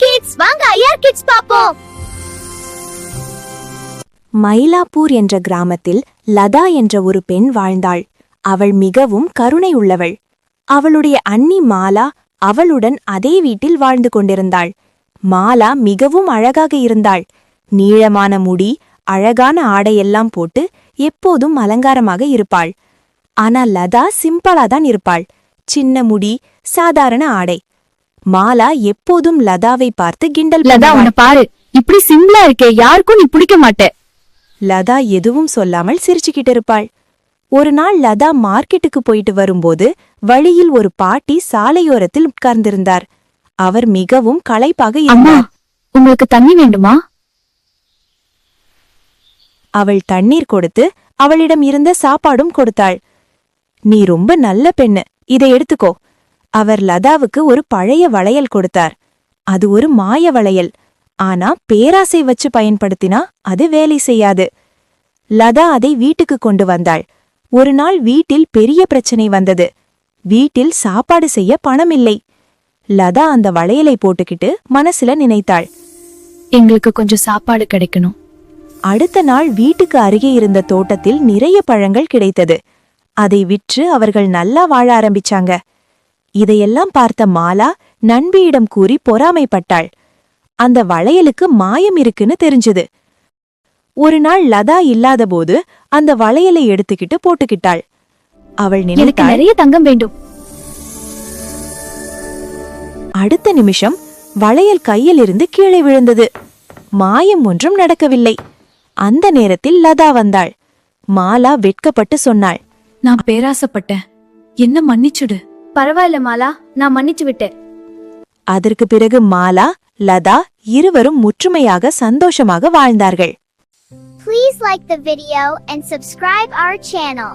Kids வாங்க IR kids பாப்போம். மயிலாப்பூர் என்ற கிராமத்தில் லதா என்ற ஒரு பெண் வாழ்ந்தாள். அவள் மிகவும் கருணை உள்ளவள். அவளுடைய அண்ணி மாலா அவளுடன் அதே வீட்டில் வாழ்ந்து கொண்டிருந்தாள். மாலா மிகவும் அழகாக இருந்தாள். நீளமான முடி, அழகான ஆடையெல்லாம் போட்டு எப்போதும் அலங்காரமாக இருப்பாள். ஆனா லதா சிம்பிளாதான் இருப்பாள். சின்ன முடி, சாதாரண ஆடை. மாலா எப்போதும் லதாவை பார்த்து கிண்டல் லதா, பண்ணுவாள். உன்னை பாரு, இப்படி சிம்பிளா இருக்கே, யாருக்கும் நீ பிடிக்க மாட்டே. லதா எதுவும் சொல்லாமல் சிரிச்சுக்கிட்டு இருப்பாள். ஒரு நாள் லதா மார்க்கெட்டுக்கு போயிட்டு வரும்போது வழியில் ஒரு பாட்டி சாலையோரத்தில் உட்கார்ந்திருந்தார். அவர் மிகவும் களைப்பாக அம்மா, இருந்தார். உங்களுக்கு தண்ணி வேண்டுமா? அவள் தண்ணீர் கொடுத்து அவளிடம் இருந்த சாப்பாடும் கொடுத்தாள். நீ ரொம்ப நல்ல பெண்ணு, இதை எடுத்துக்கோ. அவர் லதாவுக்கு ஒரு பழைய வளையல் கொடுத்தார். அது ஒரு மாய வளையல். ஆனா பேராசை வச்சு பயன்படுத்தினா அது வேலை செய்யாது. லதா அதை வீட்டுக்கு கொண்டு வந்தாள். ஒரு நாள் வீட்டில் பெரிய பிரச்சனை வந்தது. வீட்டில் சாப்பாடு செய்ய பணம் இல்லை. லதா அந்த வளையலை போட்டுக்கிட்டு மனசுல நினைத்தாள், எங்களுக்கு கொஞ்சம் சாப்பாடு கிடைக்கணும். அடுத்த நாள் வீட்டுக்கு அருகே இருந்த தோட்டத்தில் நிறைய பழங்கள் கிடைத்தது. அதை விற்று அவர்கள் நல்லா வாழ ஆரம்பிச்சாங்க. இதையெல்லாம் பார்த்த மாலா நண்பியிடம் கூறி பொறாமைப்பட்டாள். அந்த வளையலுக்கு மாயம் இருக்குன்னு தெரிஞ்சது. ஒரு நாள் லதா இல்லாதபோது அந்த வளையலை எடுத்துக்கிட்டு போட்டுக்கிட்டாள். அவள் எனக்கு நினைத்தாள், நிறைய தங்கம் வேண்டும். அடுத்த நிமிஷம் வளையல் கையிலிருந்து கீழே விழுந்தது. மாயம் ஒன்றும் நடக்கவில்லை. அந்த நேரத்தில் லதா வந்தாள். மாலா வெட்கப்பட்டு சொன்னாள், நான் பேராசப்பட்டேன், என்ன மன்னிச்சுடு. பரவாயில்ல மாலா, நான் மன்னிச்சு விட்டேன். அதற்கு பிறகு மாலா, லதா இருவரும் முற்றுமையாக சந்தோஷமாக வாழ்ந்தார்கள். Please like the video and subscribe our channel.